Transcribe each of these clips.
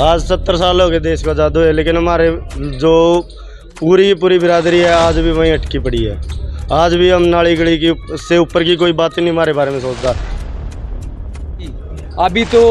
आज 70 साल हो गए देश को आज़ाद हुए, लेकिन हमारे जो पूरी बिरादरी है आज भी वहीं अटकी पड़ी है। आज भी हम नाली गली की से ऊपर की कोई बात नहीं हमारे बारे में सोचता। अभी तो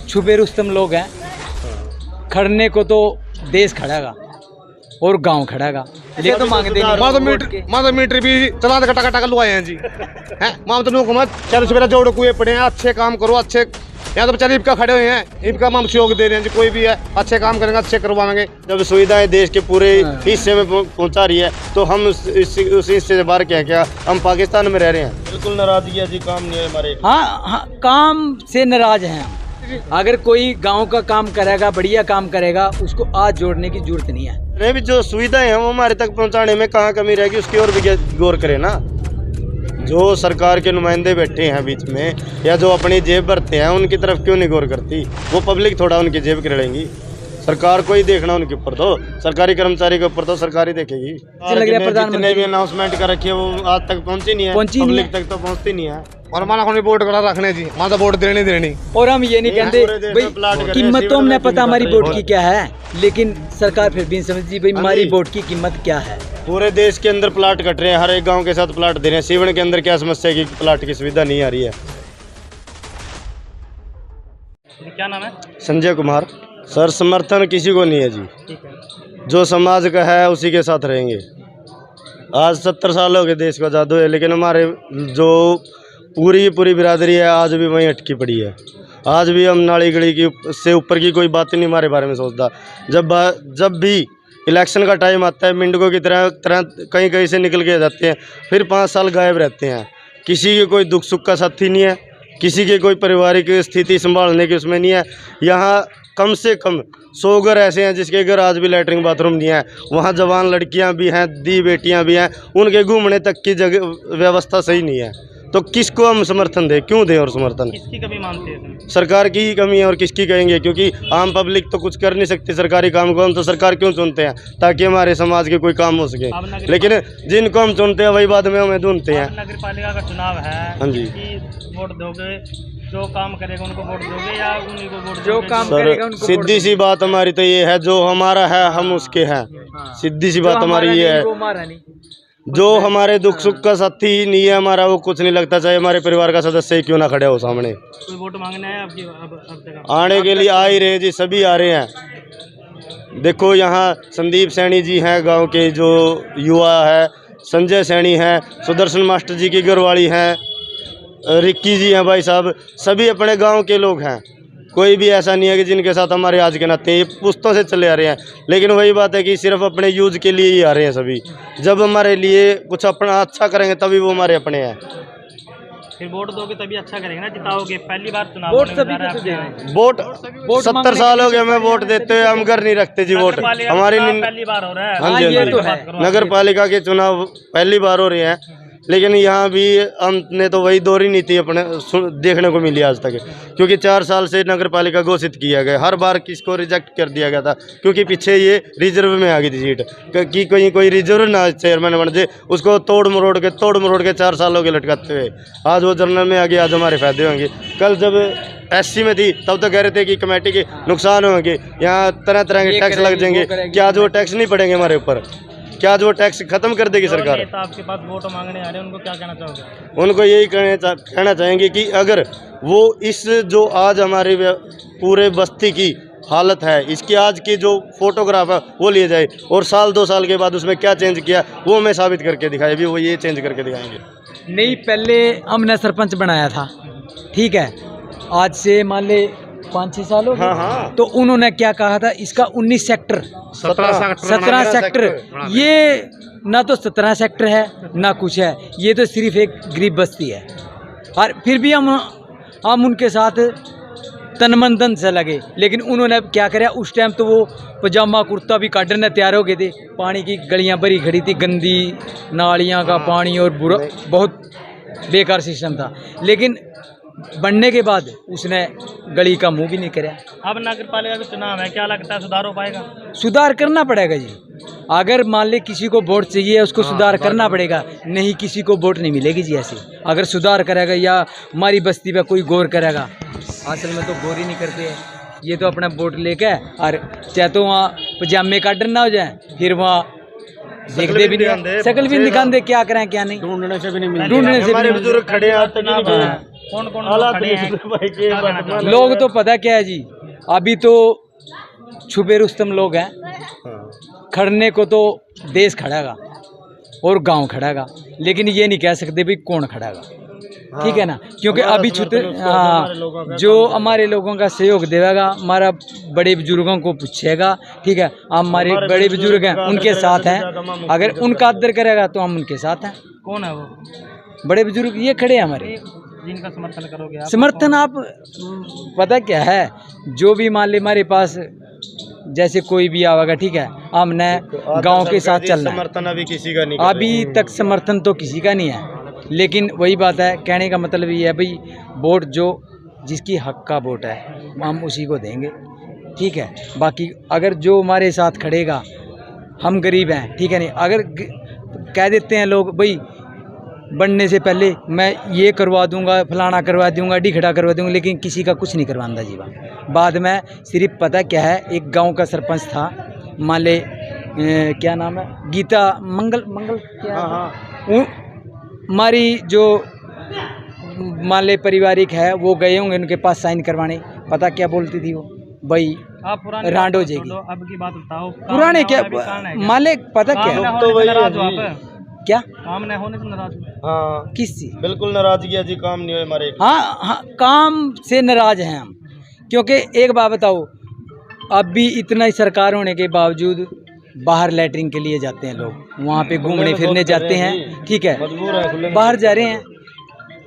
छुपे रुस्तम लोग हैं, खड़ने को तो देश खड़ेगा और गांव खड़ेगा, ये तो मांगते नहीं। माँ मीटर भी चला कटा कटा कर लुआए हैं जी हैं माम तो हुकूमत चल सवेरा जोड़ कुएं पड़े हैं, अच्छे काम करो अच्छे। यहाँ तो बेचारे इबका खड़े हुए हैं, इबका हम सहयोग दे रहे हैं जी, कोई भी है अच्छे काम करेंगे अच्छे करवाएंगे। जब सुविधाएं देश के पूरे हिस्से में पहुंचा रही है तो हम उस हिस्से से बाहर क्या हम पाकिस्तान में रह रहे हैं। बिल्कुल नाराजगी है जी, काम नहीं है हमारे। हाँ, काम से नाराज हैं हम। अगर कोई गांव का काम करेगा, बढ़िया काम करेगा, उसको आज जोड़ने की जरूरत नहीं है। नहीं भी जो सुविधाएं हैं वो हमारे तक पहुंचाने में कहाँ कमी रहेगी उसकी ओर भी गौर करें ना। जो सरकार के नुमाइंदे बैठे हैं बीच में या जो अपनी जेब भरते हैं उनकी तरफ क्यों नहीं गौर करती? वो पब्लिक थोड़ा उनकी जेब करेगी, सरकार को ही देखना उनके ऊपर, तो सरकारी कर्मचारी के ऊपर तो सरकार ही देखेगी। जितने भी अनाउंसमेंट कर रखी है वो आज तक पहुंची नहीं है, पब्लिक तक तो पहुंचती नहीं है। और माना को वोट करा रखने जी, माँ तो वोट देनी। और हम ये नहीं कहते भाई कीमत तो हमने पता हमारी वोट की क्या है, लेकिन सरकार फिर भी समझती भाई हमारी वोट की कीमत क्या है। पूरे देश के अंदर प्लाट कट रहे हैं, हर एक गांव के साथ प्लाट दे रहे हैं। सीवन के अंदर क्या समस्या है कि प्लाट की सुविधा नहीं आ रही है। क्या नाम है? संजय कुमार। सर समर्थन किसी को नहीं है जी, जो समाज का है उसी के साथ रहेंगे। आज 70 साल हो गए देश को आज़ाद हुए, लेकिन हमारे जो पूरी बिरादरी है आज भी वहीं अटकी पड़ी है। आज भी हम नाली गली की से ऊपर की कोई बात नहीं हमारे बारे में सोचता। जब भी इलेक्शन का टाइम आता है मिंडकों की तरह कहीं से निकल के जाते हैं, फिर 5 साल गायब रहते हैं। किसी के कोई दुख सुख का साथी नहीं है, किसी के कोई पारिवारिक स्थिति संभालने की उसमें नहीं है। यहाँ कम से कम 100 घर ऐसे हैं जिसके घर आज भी लैट्रिन बाथरूम नहीं है। वहाँ जवान लड़कियाँ भी हैं, दी बेटियाँ भी हैं, उनके घूमने तक की जगह व्यवस्था सही नहीं है। तो किसको हम समर्थन दें, क्यों दें? और समर्थन किसकी कमी मानते हैं? सरकार की ही कमी है और किसकी कहेंगे, क्योंकि आम पब्लिक तो कुछ कर नहीं सकती सरकारी काम को। हम तो सरकार क्यों चुनते हैं? ताकि हमारे समाज के कोई काम हो सके, लेकिन जिनको हम चुनते हैं वही बाद में हमें ढूंढते हैं। नगर पालिका का चुनाव है, हाँ जी, वोट दोगे? जो काम करेगा उनको वोट दोगे या उन्हीं को वोट? जो काम करेगा उनको। सीधी सी बात हमारी तो ये है, जो हमारा है हम उसके हैं। सीधी सी बात हमारी ये है, जो हमारे दुख सुख का साथी ही नहीं है हमारा, वो कुछ नहीं लगता, चाहे हमारे परिवार का सदस्य ही क्यों ना खड़े हो सामने। कोई वोट मांगना है अब तक? आने के लिए आ ही रहे जी, सभी आ रहे हैं। देखो यहाँ संदीप सैनी जी हैं गांव के, जो युवा है, संजय सैनी हैं, सुदर्शन मास्टर जी की घरवाली हैं, रिक्की जी हैं, भाई साहब सभी अपने गांव के लोग हैं। कोई भी ऐसा नहीं है कि जिनके साथ हमारे आज के नाते ये पुश्तों से चले आ रहे हैं। लेकिन वही बात है कि सिर्फ अपने यूज के लिए ही आ रहे हैं सभी। जब हमारे लिए कुछ अपना अच्छा करेंगे तभी वो हमारे अपने हैं। फिर वोट दोगे तभी अच्छा करेंगे ना, जिताओगे। पहली बार चुनाव वोट सभी को तो देना है। वोट 70 साल हो गए हमें वोट देते हुए, हम घर नहीं रखते जी। वोट हमारी पहली बार हो रहा है। हाँ जी, नगर पालिका के चुनाव पहली बार हो रहे हैं, लेकिन यहाँ भी हमने तो वही दोहरी नीति अपने देखने को मिली आज तक। क्योंकि 4 साल से नगर पालिका घोषित किया गया, हर बार किसको रिजेक्ट कर दिया गया था, क्योंकि पीछे ये रिजर्व में आ गई थी सीट कि कोई रिजर्व ना चेयरमैन बन जाए। उसको तोड़ मरोड़ के 4 सालों के लटकाते हुए आज वो जनरल में आ गई। आज हमारे फायदे होंगे। कल जब SC में थी तब तो कह रहे थे कि कमेटी के नुकसान होंगे, यहाँ तरह के टैक्स लग जाएंगे। क्या आज वो टैक्स नहीं पड़ेंगे हमारे ऊपर? क्या जो टैक्स खत्म कर देगी सरकार? आपके पास वोट मांगने आ रहे हैं, उनको क्या कहना चाहोगे? उनको यही कहना चाहेंगे कि अगर वो इस जो आज हमारे पूरे बस्ती की हालत है, इसकी आज की जो फोटोग्राफ है वो लिए जाए और 1-2 साल के बाद उसमें क्या चेंज किया वो हमें साबित करके दिखाए। भी वो ये चेंज करके दिखाएंगे। नहीं, पहले हमने सरपंच बनाया था, ठीक है, आज से मान ले 5-6 साल हो गए। हाँ। तो उन्होंने क्या कहा था, इसका 19 सेक्टर 17 सेक्टर, ये ना तो 17 सेक्टर है ना कुछ है, ये तो सिर्फ एक गरीब बस्ती है। और फिर भी हम उनके साथ तन मन धन से लगे, लेकिन उन्होंने अब क्या कराया, उस टाइम तो वो पजामा कुर्ता भी काटने तैयार हो गए थे। पानी की गलियां भरी खड़ी थी, गंदी नालियां का पानी और बुरा, बहुत बेकार सिस्टम था। लेकिन बनने के बाद उसने गली का मुंह भी नहीं कराया। अब नगर पालिका का चुनाव है, क्या लगता है सुधार हो पाएगा? सुधार करना पड़ेगा जी। अगर मान ले किसी को वोट चाहिए उसको सुधार करना पड़ेगा, नहीं किसी को वोट नहीं मिलेगी जी ऐसे। अगर सुधार करेगा या हमारी बस्ती पे कोई गौर करेगा, असल में तो गौर ही नहीं करते हैं। ये तो अपना वोट लेके और चाहे तो वहाँ पजामे काटन ना हो जाए, फिर वहाँ देखते भी नहीं, शकल भी दिखाते दे, क्या करें क्या नहीं, ढूंढने से भी नहीं मिलती। ढूंढने से हमारे बुजुर्ग खड़े हैं, कौन कौन खड़े हैं? लोग तो पता क्या है जी, अभी तो छुपे रुस्तम लोग हैं, खड़ने को तो देश खड़ेगा और गांव खड़ेगा, लेकिन ये नहीं कह सकते भाई कौन खड़ेगा, ठीक है ना, क्योंकि अभी छुटे हाँ, जो हमारे लोगों का सहयोग देगा, हमारा बड़े बुजुर्गों को पूछेगा, ठीक है, हमारे बड़े बुजुर्ग हैं उनके साथ हैं, अगर उनका आदर करेगा तो हम उनके साथ हैं। कौन है वो बड़े बुजुर्ग ये खड़े हैं हमारे, जिनका समर्थन करोगे आप? समर्थन आप पता क्या है, जो भी मान ले हमारे पास जैसे कोई भी आवेगा, ठीक है, हमने गांव के साथ चलना है। समर्थन अभी किसी का नहीं, अभी तक समर्थन तो किसी का नहीं है, लेकिन वही बात है, कहने का मतलब ये है भाई, वोट जो जिसकी हक का वोट है हम उसी को देंगे, ठीक है। बाकी अगर जो हमारे साथ खड़ेगा, हम गरीब हैं, ठीक है नहीं, अगर कह देते हैं लोग भाई बनने से पहले मैं ये करवा दूंगा, फलाना करवा दूंगा, ढिखड़ा करवा दूंगा, लेकिन किसी का कुछ नहीं करवाता जीवा। बाद में सिर्फ पता क्या है, एक गांव का सरपंच था, मान ले क्या नाम है, गीता मंगल क्या हमारी जो मान ले पारिवारिक है, वो गए होंगे उनके पास साइन करवाने, पता क्या बोलती थी वो, भाई आप पुराने रांड हो जाएगी। अब की बात बताओ, पुराने क्या मान ले, पता क्या तो वही क्या काम नहीं होने से नाराज हो? हाँ किस चीज, बिल्कुल नाराजगी है जी, काम नहीं हुए हमारे। हाँ, काम से नाराज हैं हम, क्योंकि एक बात बताओ, अब भी इतना ही सरकार होने के बावजूद बाहर लैटरिन के लिए जाते हैं लोग, वहाँ पे घूमने फिरने जाते हैं, ठीक है, बाहर जा रहे हैं,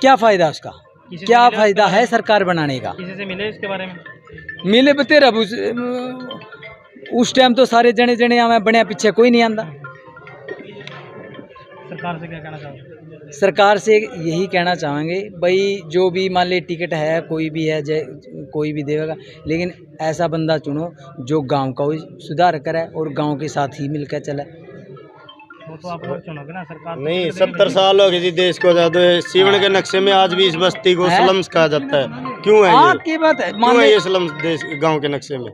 क्या फ़ायदा उसका, क्या फ़ायदा है सरकार बनाने का? किसी से मिले इसके बारे में? मिले बतेरा उस टाइम तो सारे जने जने हमें बने, पीछे कोई नहीं आंदा। सरकार से क्या कहना चाहोगे? सरकार से यही कहना चाहेंगे भाई, जो भी मान ले टिकट है, कोई भी है, कोई भी देगा, लेकिन ऐसा बंदा चुनो जो गांव का सुधार करे और गांव के साथ ही मिलकर चले। वो तो आप लोग चुनोगे ना, सरकार नहीं, 70 साल हो गए जी देश को आजाद हुए, सीवन के नक्शे में आज भी इस बस्ती को स्लम्स कहा जाता है। क्यों है ये? की बात है, क्यों है ये स्लम्स देश गांव के नक्शे में?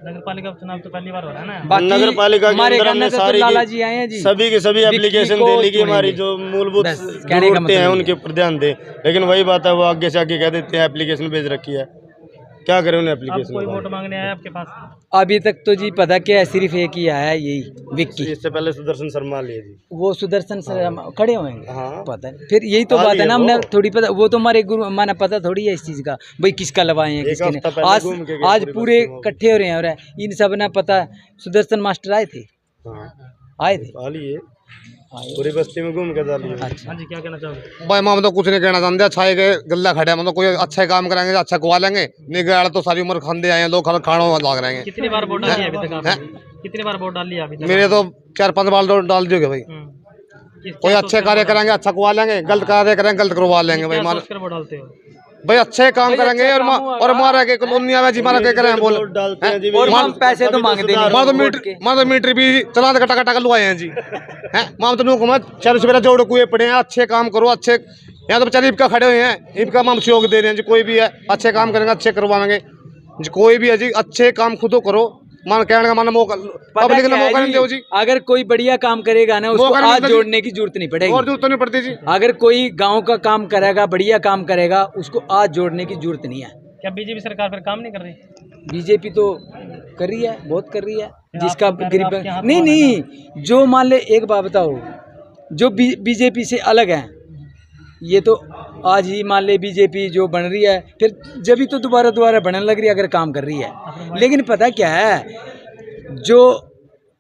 नगर पालिका चुनाव तो पहली बार हो रहा है ना। नगर पालिका के अंदर हमने सारी लाला जी आए हैं जी, सभी के सभी एप्लीकेशन दे ली कि हमारी जो मूलभूत जरूरतें हैं उनके ऊपर ध्यान दें, लेकिन वही बात है, वो आगे से आगे कह देते हैं एप्लीकेशन भेज रखी है, क्या करें उन्हें अब कोई एप्लीकेशन। वोट मांगने आया आपके पास? अभी तक तो जी पता क्या है, सिर्फ एक ही आया है, यही विक्की, इससे पहले सुदर्शन शर्मा लिए जी, वो सुदर्शन से खड़े होंगे, हाँ। पता नहीं, फिर यही तो बात है ना, हमने थोड़ी पता, वो तो हमारे गुरु माना पता थोड़ी है इस चीज़ का, भाई किसका लवाए हैं किसके नहीं। आज पूरे इकट्ठे हो रहे हैं, और इन सब ने पता, सुदर्शन मास्टर आए थे, आए थे, पूरी बस्ती में घूम के डालिए। अच्छा हाँ जी, क्या कहना चाहोगे? भाई माम तो कुछ नहीं कहना चाहते, अच्छा है कि गल्ला खड़े हैं, मतलब कोई अच्छा काम करेंगे, अच्छा खुआ लेंगे, निगराड़ तो सारी उम्र खाते आए हैं लोग, खाना लाग रहे हैं। कितनी बार वोट डाली अभी तक आपने? कितनी बार वोट डाली अभी तक? मेरे तो 4-5 बार डाल दियोगे भाई। कोई अच्छे कार्य करेंगे, अच्छा खुआ लेंगे, गलत कार्य करेंगे, गलत करवा लेंगे भाई। मान वोट डालते हो भाई अच्छे काम करेंगे, और मारा के कॉलोनिया में जी मारा के करें बोल डालते हैं जी, और हम पैसे तो मांगते नहीं, मां तो मीटर भी चला कटा कटा लुआए हैं जी, हैं मां तो हुकूमत चारों सवेरा जोड़ कुए पड़े हैं, अच्छे काम करो, अच्छे यहाँ तो बेचारे ईबका खड़े हुए हैं, ईबका हम सहयोग दे रहे हैं जी, कोई भी है अच्छे काम करेंगे, अच्छे करवाएंगे जी, कोई भी है जी, अच्छे काम खुद करो, मान कहने का माना मौका पब्लिक ने मौका नहीं दो जी। अगर कोई बढ़िया काम करेगा ना, उसको हाथ जोड़ने की जरूरत नहीं पड़ेगी, और जरूरत तो नहीं पड़ती जी। अगर कोई गांव का काम करेगा, बढ़िया काम करेगा, उसको हाथ जोड़ने की जरूरत नहीं है। क्या बीजेपी सरकार फिर काम नहीं कर रही? बीजेपी तो कर रही है, बहुत कर रही है, जिसका गरीब नहीं, जो मान ले, एक बात बताओ, जो बीजेपी से अलग है, ये तो आज ही मान ले बीजेपी जो बन रही है, फिर जब भी तो दोबारा बनने लग रही है, अगर काम कर रही है, लेकिन पता क्या है, जो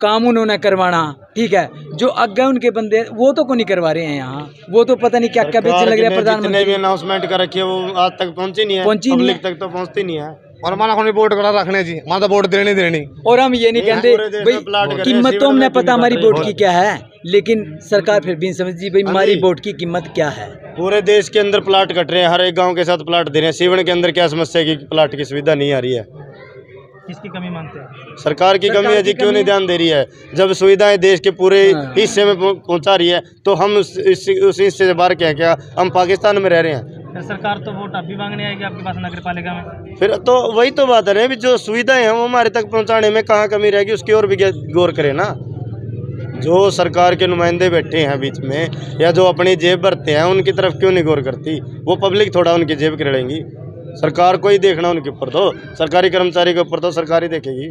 काम उन्होंने करवाना, ठीक है, जो आगे उनके बंदे वो तो को नहीं करवा रहे हैं यहाँ, वो तो पता नहीं क्या क्या बेचने लग रहे हैं। प्रधानमंत्री भी अनाउंसमेंट कर रखी है, वो आज तक पहुंची नहीं है, पब्लिक तक तो पहुंचती नहीं है, और माना को वोट करा रखने जी, माना तो वोट देनी। और हम ये नहीं कहते भाई कीमत तो हमने पता हमारी वोट की क्या है, लेकिन सरकार फिर भी समझ जी भाई हमारी वोट की कीमत क्या है। पूरे देश के अंदर प्लाट कट रहे हैं, हर एक गांव के साथ प्लाट दे रहे हैं, सीवन के अंदर क्या समस्या है कि प्लाट की सुविधा नहीं आ रही है? किसकी कमी मानते हैं? सरकार की कमी है जी, क्यों नहीं ध्यान दे रही है? जब सुविधाएं देश के पूरे हिस्से में पहुंचा रही है, तो हम उस हिस्से से बाहर क्या, हम पाकिस्तान में रह रहे हैं? फिर सरकार तो वोट अभी मांगने आएगी आपके पास नगर पालिका में। फिर तो वही तो बात है ना, अभी जो सुविधाएं हैं वो हमारे तक पहुंचाने में कहाँ कमी रहेगी उसकी ओर भी गौर करें ना। जो सरकार के नुमाइंदे बैठे हैं बीच में या जो अपनी जेब भरते हैं उनकी तरफ क्यों नहीं गौर करती? वो पब्लिक थोड़ा उनकी जेब करेंगी, सरकार को ही देखना उनके ऊपर, तो सरकारी कर्मचारी के ऊपर तो सरकार ही देखेगी।